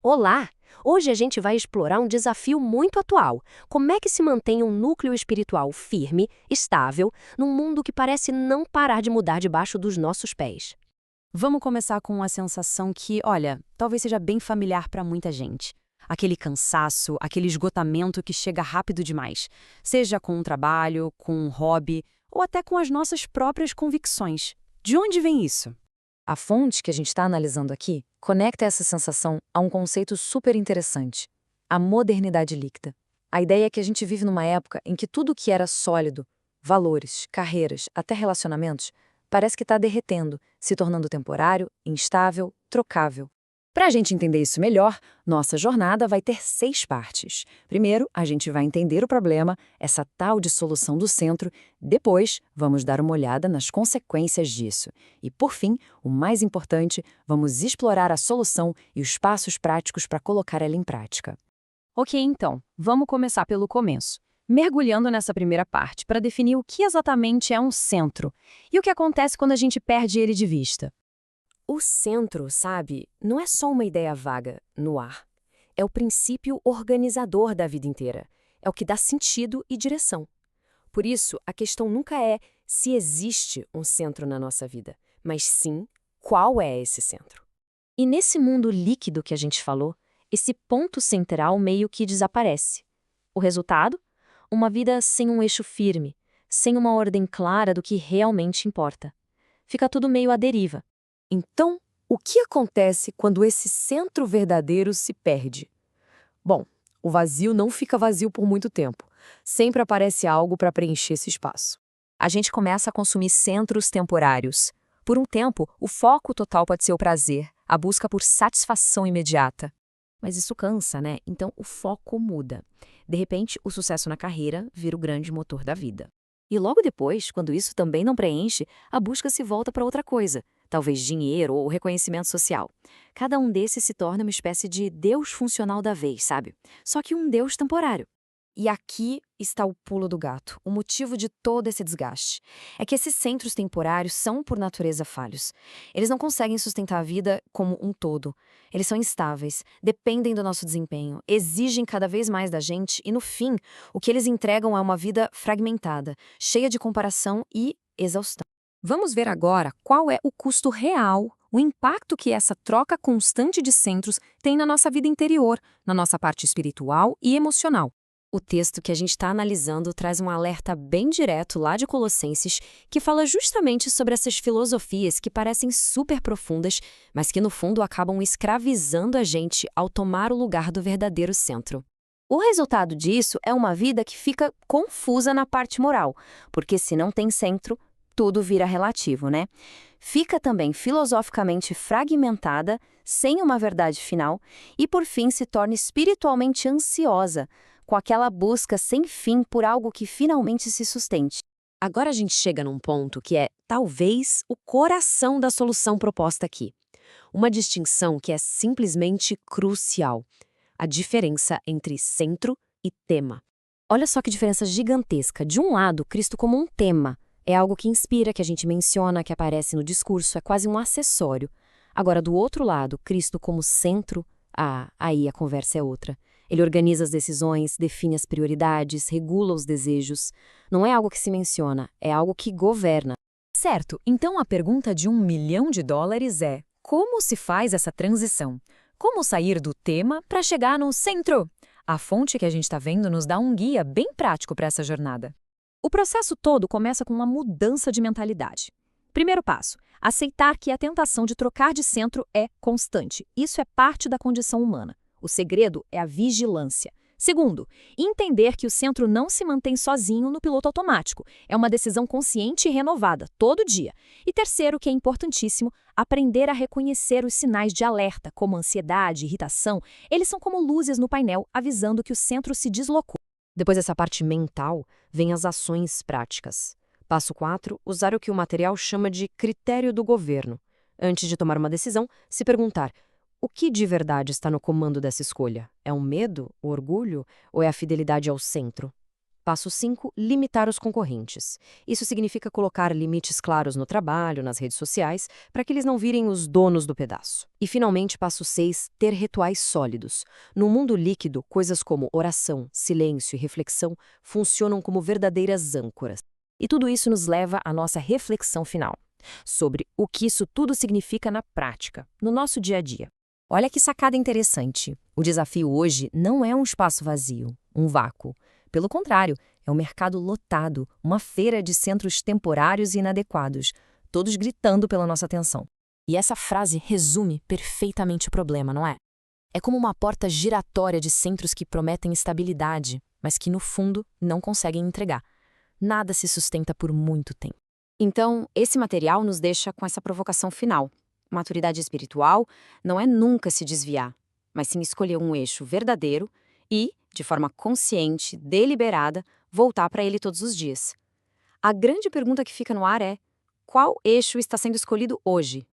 Olá! Hoje a gente vai explorar um desafio muito atual. Como é que se mantém um núcleo espiritual firme, estável, num mundo que parece não parar de mudar debaixo dos nossos pés? Vamos começar com uma sensação que, olha, talvez seja bem familiar para muita gente. Aquele cansaço, aquele esgotamento que chega rápido demais, seja com um trabalho, com um hobby ou até com as nossas próprias convicções. De onde vem isso? A fonte que a gente está analisando aqui conecta essa sensação a um conceito super interessante: a modernidade líquida. A ideia é que a gente vive numa época em que tudo que era sólido, valores, carreiras, até relacionamentos, parece que está derretendo, se tornando temporário, instável, trocável. Para a gente entender isso melhor, nossa jornada vai ter 6 partes. Primeiro, a gente vai entender o problema, essa tal de solução do centro. Depois, vamos dar uma olhada nas consequências disso. E, por fim, o mais importante, vamos explorar a solução e os passos práticos para colocar ela em prática. Ok, então, vamos começar pelo começo. Mergulhando nessa primeira parte para definir o que exatamente é um centro e o que acontece quando a gente perde ele de vista. O centro, sabe, não é só uma ideia vaga, no ar. É o princípio organizador da vida inteira. É o que dá sentido e direção. Por isso, a questão nunca é se existe um centro na nossa vida, mas sim qual é esse centro. E nesse mundo líquido que a gente falou, esse ponto central meio que desaparece. O resultado? Uma vida sem um eixo firme, sem uma ordem clara do que realmente importa. Fica tudo meio à deriva. Então, o que acontece quando esse centro verdadeiro se perde? Bom, o vazio não fica vazio por muito tempo. Sempre aparece algo para preencher esse espaço. A gente começa a consumir centros temporários. Por um tempo, o foco total pode ser o prazer, a busca por satisfação imediata. Mas isso cansa, né? Então o foco muda. De repente, o sucesso na carreira vira o grande motor da vida. E logo depois, quando isso também não preenche, a busca se volta para outra coisa. Talvez dinheiro ou reconhecimento social. Cada um desses se torna uma espécie de Deus funcional da vez, sabe? Só que um Deus temporário. E aqui está o pulo do gato, o motivo de todo esse desgaste. É que esses centros temporários são, por natureza, falhos. Eles não conseguem sustentar a vida como um todo. Eles são instáveis, dependem do nosso desempenho, exigem cada vez mais da gente e, no fim, o que eles entregam é uma vida fragmentada, cheia de comparação e exaustão. Vamos ver agora qual é o custo real, o impacto que essa troca constante de centros tem na nossa vida interior, na nossa parte espiritual e emocional. O texto que a gente está analisando traz um alerta bem direto lá de Colossenses, que fala justamente sobre essas filosofias que parecem super profundas, mas que no fundo acabam escravizando a gente ao tomar o lugar do verdadeiro centro. O resultado disso é uma vida que fica confusa na parte moral, porque se não tem centro, tudo vira relativo, né? Fica também filosoficamente fragmentada, sem uma verdade final, e por fim se torna espiritualmente ansiosa, com aquela busca sem fim por algo que finalmente se sustente. Agora a gente chega num ponto que é, talvez, o coração da solução proposta aqui. Uma distinção que é simplesmente crucial. A diferença entre centro e tema. Olha só que diferença gigantesca. De um lado, Cristo como um tema. É algo que inspira, que a gente menciona, que aparece no discurso, é quase um acessório. Agora, do outro lado, Cristo como centro, aí a conversa é outra. Ele organiza as decisões, define as prioridades, regula os desejos. Não é algo que se menciona, é algo que governa. Certo, então a pergunta de $1 milhão é: como se faz essa transição? Como sair do tema para chegar no centro? A fonte que a gente está vendo nos dá um guia bem prático para essa jornada. O processo todo começa com uma mudança de mentalidade. Primeiro passo, aceitar que a tentação de trocar de centro é constante. Isso é parte da condição humana. O segredo é a vigilância. Segundo, entender que o centro não se mantém sozinho no piloto automático. É uma decisão consciente e renovada, todo dia. E terceiro, que é importantíssimo, aprender a reconhecer os sinais de alerta, como ansiedade, irritação. Eles são como luzes no painel, avisando que o centro se deslocou. Depois dessa parte mental, vem as ações práticas. Passo 4, usar o que o material chama de critério do governo. Antes de tomar uma decisão, se perguntar: o que de verdade está no comando dessa escolha? É o medo, o orgulho ou é a fidelidade ao centro? Passo 5, limitar os concorrentes. Isso significa colocar limites claros no trabalho, nas redes sociais, para que eles não virem os donos do pedaço. E, finalmente, passo 6, ter rituais sólidos. No mundo líquido, coisas como oração, silêncio e reflexão funcionam como verdadeiras âncoras. E tudo isso nos leva à nossa reflexão final, sobre o que isso tudo significa na prática, no nosso dia a dia. Olha que sacada interessante. O desafio hoje não é um espaço vazio, um vácuo. Pelo contrário, é um mercado lotado, uma feira de centros temporários e inadequados, todos gritando pela nossa atenção. E essa frase resume perfeitamente o problema, não é? É como uma porta giratória de centros que prometem estabilidade, mas que, no fundo, não conseguem entregar. Nada se sustenta por muito tempo. Então, esse material nos deixa com essa provocação final. Maturidade espiritual não é nunca se desviar, mas sim escolher um eixo verdadeiro e, de forma consciente, deliberada, voltar para ele todos os dias. A grande pergunta que fica no ar é: qual eixo está sendo escolhido hoje?